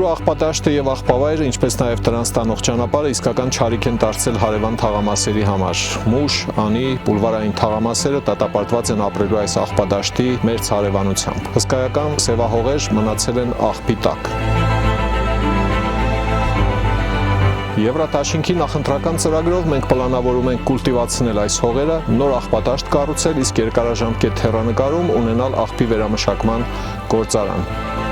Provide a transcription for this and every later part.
Գյումրու աղբատաշտը եւ աղբավայրը, ինչպես նաեւ դրանց տանող ճանապարհը իսկական չարիք են դարձել հարևան թաղամասերի համար։ Մուշ, անի, բուլվարային թաղամասերը դատապարտված են ապրելու այս աղբադաշտի մերձ հարևանությամբ։ Հսկայական սևահողեր մնացել են աղբի տակ։ Եվրատաշինքի նախընտրական ծրագրով մենք պլանավորում ենք կուլտիվացնել այս հողերը, նոր աղբատաշտ կառուցել, իսկ երկարաժամկետ հեռանկարում ունենալ աղբի վերամշակման գործարան։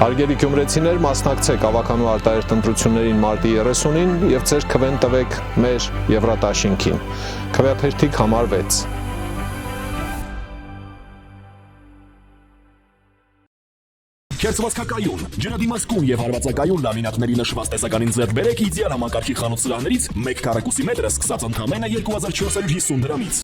Հարգելի գյումրեցիներ, մասնակցեք ավականու արտահերթ ընտրություններին մարտի 30-ին եւ ձեր քվեն տվեք մեր Եվրատաշինքին։ Քվեաթերթիկ համար 6։ Քերծվածքակայուն, ջրադիմացկուն եւ հարվածակայուն լամինատների նշված տեսականին ձեռք բերեք իդեալ համակարգի խանութ սրահներից 1 քառակուսի մետրը սկսած ընդամենը 2450 դրամից։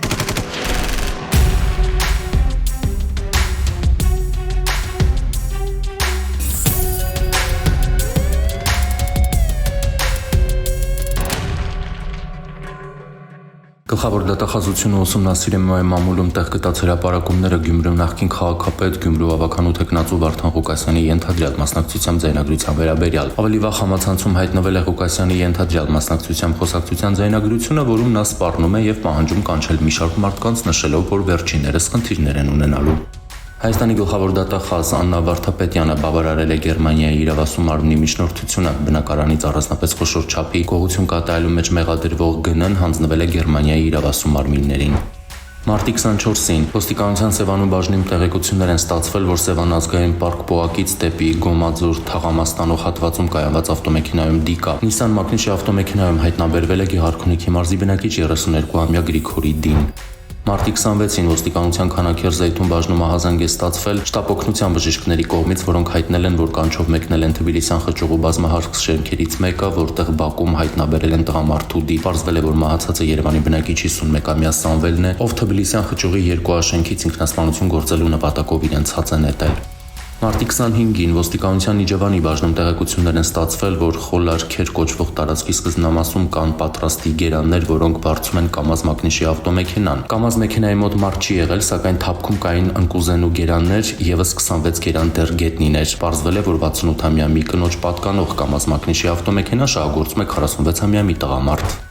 Գլխավոր դատախազությունը ուսումնասիրում է մամուլում տեղ գտած հրապարակումները Գյումրու նախկին քաղաքապետ Գյումրու ավականու տեխնացու Վարդան Ղուկասյանի ենթադրյալ մասնակցությամբ ձայնագրության վերաբերյալ։ Ավելի վաղ համացանցում հայտնվել է Ղուկասյանի ենթադրյալ մասնակցությամբ խոսակցության ձայնագրությունը, որում նա սպառնում է եւ պահանջում կանչել մի շարք մարդկանց, նշելով, որ վերջիններս խնդիրներ են ունենալու։ Հայաստանի գլխավոր դատախազ Աննա Վարդապետյանը բավարարել է Գերմանիայի իրավասու մարմնի միջնորդությունը, բնակարանից առանձնապես խոշոր չափի գողություն կատարելու մեջ մեղադրվող գնն հանձնվել է Գերմանիայի իրավասու մարմիններին։ Մարտի 24-ին ոստիկանության Սևանու բաժնում տեղեկություններ են ստացվել, որ Սևան ազգային պարկ Պողակից դեպի Գոմաձոր թաղամաս տանող հատվածում կայանված ավտոմեքենայում դիկա Nissan մակնիշի ավտոմեքենայում հայտնաբերվել է Գեղարքունիքի մարզի բնակիչ 32-ամյա Գրիգորի Դին։ Մարտի 26-ին ոստիկանության Քանաքեր-Զեյթուն բաժնում ահազանգ է ստացվել շտապօգնության բժիշկների կողմից, որոնք հայտնել են, որ կանչով մեկնել են Թբիլիսյան խճուղու բազմահարկ շենքերից մեկը, որտեղ բակում հայտնաբերել են տղամարդու դի։ Պարզվել է, որ մահացածը Երևանի բնակիչ 51-ամյա Սամվելն է, ով Թբիլիսյան խճուղի երկու աշենքից ինքնասպանություն գործելու նպատակով իրեն ցած է նետել։ Մարտի 25-ին ոստիկանության Իջևանի բաժնում տեղեկություններ են ստացվել, որ Խոլարքեր կոչվող տարածքի սկզբնամասում կան պատրաստի գերաններ, որոնք բարձում են Կամազ մակնիշի ավտոմեքենան։ Կամազ մեքենայի մոտ մարդ չի եղել, սակայն թափքում կային ընկուզենու գերաններ, եւս 26 գերան դեռ գետնիներ։ Պարզվել է, որ 68-ամյա մի կնոջ պատկանող Կամազ մակնիշի ավտոմեքենա շահագործում է 46-ամյա մի տղամարդ։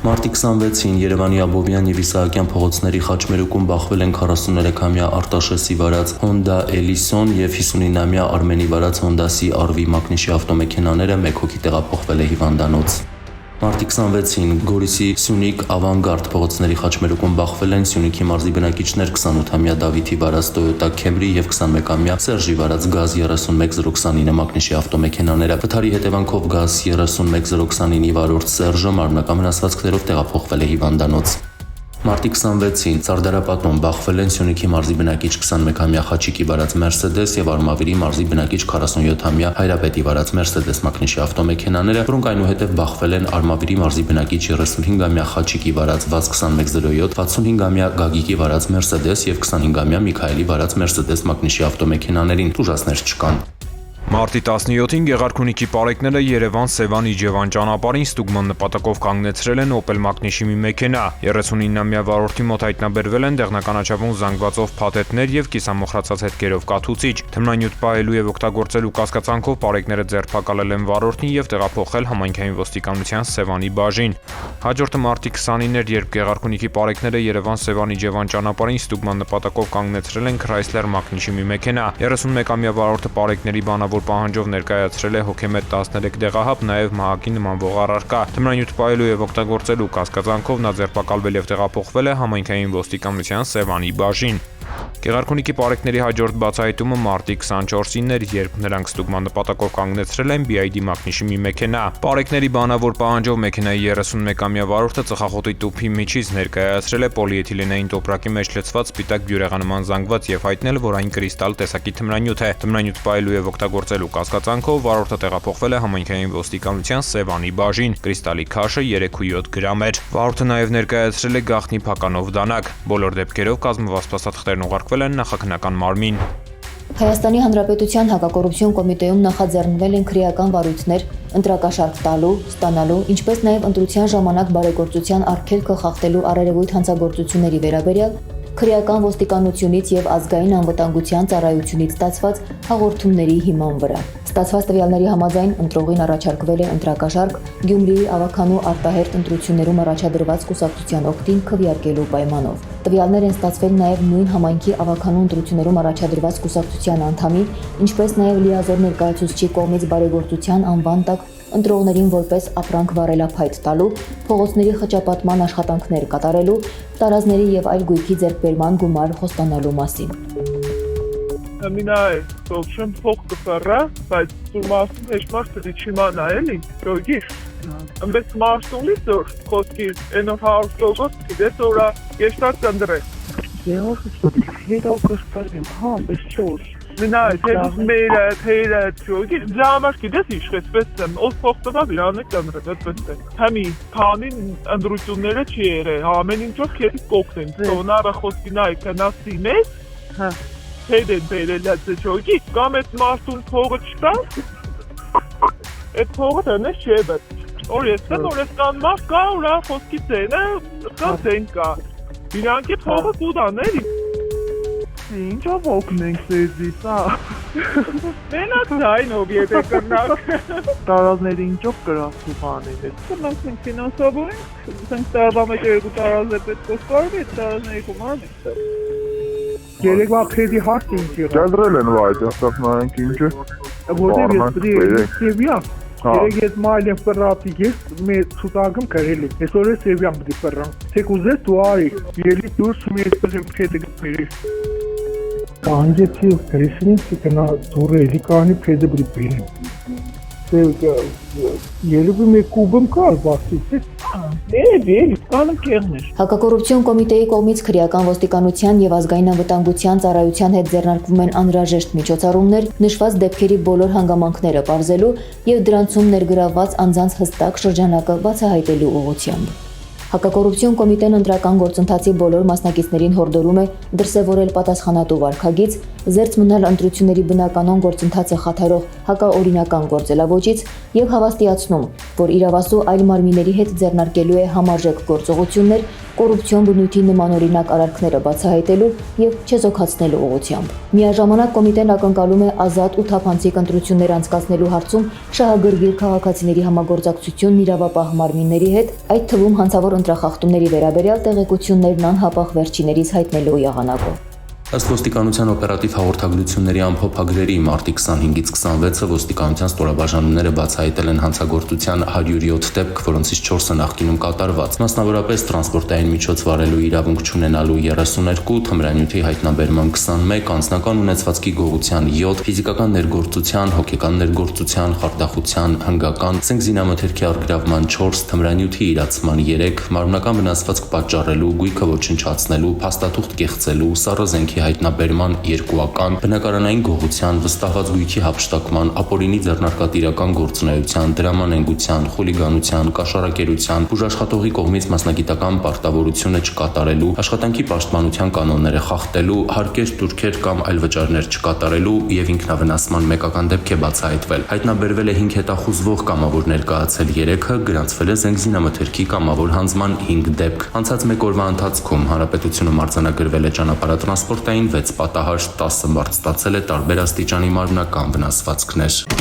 Մարտի 26-ին Երևանի Աբովյան եւ Իսահակյան փողոցների խաչմերուկում բախվել են 43-ամյա Արտաշեսի վարած Honda Ellison եւ 59-ամյա Արմենի վարած Honda CR-V մակնիշի ավտոմեքենաները մեկ հոգի տեղափոխվել է հիվանդանոց։ Մարտի 26-ին Գորիսի Սյունիք Ավանգարդ փողոցների խաչմերուկում բախվել են Սյունիքի մարզի բնակիչներ 28-ամյա Դավիթի վարած Toyota Camry եւ 21-ամյա Սերժի վարած Gaz 31029 մակնիշի ավտոմեքենաները։ Վթարի հետևանքով Gaz 31029-ի վարորդ Սերժը մարմնական վնասվածքներով տեղափոխվել է հիվանդանոց։ Մարտի 26-ին Սարդարապատում բախվել են Սյունիքի մարզի բնակիչ 21-ամյա Խաչիկի վարած Mercedes եւ Արմավիրի մարզի բնակիչ 47-ամյա Հայրապետի վարած Mercedes մակնիշի ավտոմեքենաները, որոնք այնուհետև բախվել են Արմավիրի մարզի բնակիչ 35-ամյա Խաչիկի վարած VAZ 2107, 65-ամյա Գագիկի վարած Mercedes եւ 25-ամյա Միքայելի վարած Mercedes մակնիշի ավտոմեքենաներին։ Տուժածներ չկան։ Մարտի 17-ին Գեղարքունիքի պարեկները Երևան-Սևան-Իջևան ճանապարհին ստուգման նպատակով կանգնեցրել են Opel մակնիշի մի մեքենա։ 39-ամյա վարորդի մոտ հայտնաբերվել են դեղնականաչավուն զանգվածով փաթեթներ եւ կիսամոխրացած հետքերով կաթուցիչ։ Թմրանյութ պահելու եւ օգտագործելու կասկածանքով պարեկները ձերբակալել են վարորդին եւ տեղափոխել համայնքային ոստիկանության Սևանի բաժին։ Հաջորդը մարտի 20-ին էր, երբ Գեղարքունիքի պարեկները Երևան-Սևան-Իջևան ճանապարհին ստուգման նպատակով կանգնեցրել են Chrysler մակնիշի մի մեքենա։ 31-ամյա վարորդը պարեկների բանավոր պահանջով ներկայացրել է հոգեմետ 13 դեղահապ, նաև մահակի նմանվող առարկա։ Թմրանյութ պահելու եւ օգտագործելու կասկածանքով նա ձերբակալվել եւ տեղափոխվել է համայնքային ոստիկանության Սևանի բաժին։ Գեղարքունիքի պարեկների հաջորդ բացահայտումը մարտի 24-ին էր, երբ նրանք ստուգման նպատակով կանգնեցրել են BID մակնիշի մի մեքենա։ Պարեկների բանավոր պահանջով մեքենայի 31-ամյա վարորդը ծխախոտի տուփի միջից ներկայացրել է պոլիէթիլենային տոպրակի մեջ լցված սպիտակ բյուրեղանման զանգված եւ հայտնել, որ այն կրիստալ տեսակի թմրանյութ է։ Թմրանյութ պահելու եւ օգտագործելու կասկածանքով վարորդը տեղափոխվել է համայնքային ոստիկանության Սևանի բաժին։ Կրիստալի քաշը 3.7 գրամ էր։ Վարորդը նաեւ ներկայացրել է գաղտնի փականով դանակ։ Բոլոր դեպքերով կազմված փաստաթղթերն ուղարկվել են նախաքննական մարմին։ Հայաստանի Հանրապետության հակակոռուպցիոն կոմիտեում նախաձեռնվել են քրեական վարույթներ, ընտրակաշարք տալու, ստանալու, ինչպես նաև ընտրության ժամանակ բարեգործության արգելքը խախտելու արարևույթ հանցագործությունների վերաբերյալ քրեական ոստիկանությունից եւ ազգային անվտանգության ծառայությունից ստացված հաղորդումների հիման վրա։ Ստացված տվյալների համաձայն ընտրողին առաջարկվել է ընտրակաշարք Գյումրիի ավականու արտահերթ ընտրություններում առաջադրված կուսակցության օգտին քվեարկելու պայմանով։ Տվյալներ են ստացվել նաև նույն համայնքի ավականու ընտրություններում առաջադրված կուսակցության անդամի, ինչպես նաև լիազոր ներկայացուցչի կողմից բարեգործության անվան տակ ընտրողներին որպես ապրանք վառելափայտ տալու, փողոցների խճապատման աշխատանքներ կատարելու, տարազների եւ այլ գույքի ձեռքբերման գումար խոստանալու մասին։ Մինայ փոխեմ փող կֆարա, բայց դու մասում ես մարդը չիմանա էլի, գոյի։ Ամբես մասումի դոր խոսքիենով հարցողոց դες օրա եշտած կնդրե։ Եվ հետո կստարեմ, հա, без չոր։ Մինայ դες մերը, թերը, գոյի, ժամանակ դες իշխեցվեց եմ, ով փոխտվա վիրանը կնդրե, այդպես է։ Համի քանին ընդրությունները չի եղել, ամեն ինչով քեզ կօգնեն։ Սոնարը խոսքի նայ կնասի մեզ։ Հա Հետեն բերելած է ճոգի, կամ այդ մարդուն փողը չկա, այդ փողը տնես չէ բետ, որ ես կան մարդ կա, ուրա խոսքի ծենը, կա ծեն կա, իրանք է փողը կուդաներ, ինչով օգնենք սեզի, սա, մենակ ձայնով եթե կրնակ, տարազների ինչով կրասու բանել է, կրնանք մենք ֆինանսավոր ենք, սենք տարվա մեջ երկու տարազ է պետք կոսկարվի, այդ տարազների կումարն ենք Երեկվա քեդի հարցը ինչ եղավ։ Դրել են վայ, այստեղ նայենք ինչը։ Որտեղ ես դրի Սևիա։ Երեք ես մայլին ֆրատի ես մեծ ցուցակում կարել եմ։ Այսօր է Սևիան դի ֆրան։ Թե կուզես դու արի, ելի դուրս մի այսպես եմ քեդը գբերի։ Կանջեցի քրիսինի կնա դուրելի կանի քեդը բրիպին։ Երևի մի կուբում կար բացից։ Դե, կանը կեղներ։ Հակակոռուպցիոն կոմիտեի կողմից քրեական ոստիկանության եւ ազգային անվտանգության ծառայության հետ ձեռնարկվում են անհրաժեշտ միջոցառումներ նշված դեպքերի բոլոր հանգամանքները պարզելու եւ դրանցում ներգրավված անձանց հստակ շրջանակը բացահայտելու ուղղությամբ։ Հակակոռուպցիոն կոմիտեն ընտրական գործընթացի բոլոր մասնակիցներին հորդորում է դրսևորել պատասխանատու վարքագիծ, զերծ մնալ ընտրությունների բնականon գործընթացը խաթարող հակաօրինական գործելավոճից եւ հավաստիացնում, որ իրավասու այլ մարմինների հետ ձեռնարկելու է համարժեք գործողություններ կոռուպցիոն բնույթի նմանօրինակ արարքները բացահայտելու եւ չեզոքացնելու ուղղությամբ։ Միաժամանակ կոմիտեն ակնկալում է ազատ ու թափանցիկ ընտրություններ անցկացնելու հարցում շահագրգիռ քաղաքացիների համագործակցությունն իրավապահ մարմինների հետ, այդ թվում հանցավոր ընտրախախտումների վերաբերյալ տեղեկություններն անհապաղ վերջիներից հայտնելու եղանակով։ Ըստ ոստիկանության օպերատիվ հաղորդագրությունների ամփոփագրերի մարտի 25-ից 26-ը ոստիկանության ստորաբաժանումները բացահայտել են հանցագործության 107 դեպք, որոնցից 4-ը նախկինում կատարված։ Մասնավորապես տրանսպորտային միջոց վարելու իրավունք չունենալու 32, թմրանյութի հայտնաբերման 21, անձնական ունեցվածքի գողության 7, ֆիզիկական ներգործության, հոգեկան ներգործության, խարդախության, հնգական, զինամթերքի առգրավման 4, թմրանյութի իրացման 3, մարմնական վնասվածք պատճառելու, գույքը ոչնչացնելու, փաստաթուղթ կեղծելու, սառը հայտնաբերման 2-ական, բնակարանային գողության, վստահված գույքի հափշտակման, ապօրինի ձեռնարկատիրական գործունեության, դրամանենգության, խուլիգանության, կաշառակերության, բուժաշխատողի կողմից մասնագիտական պարտավորությունը չկատարելու, աշխատանքի պաշտպանության կանոնները խախտելու, հարկեր, տուրքեր կամ այլ վճարներ չկատարելու եւ ինքնավնասման մեկական դեպք է բացահայտվել։ Հայտնաբերվել է 5 հետախուզվող կամավոր ներկայացել 3-ը, գրանցվել է զենգզինամթերքի կամավոր հանձնման 5 դեպք։ Անցած 1 օրվա ընթացքում հանրապետությունը մարտահրավերել է ճանապարհատրանսպորտային 6 պատահար, 10 մարդ ստացել է տարբեր աստիճանի մարմնական վնասվածքներ։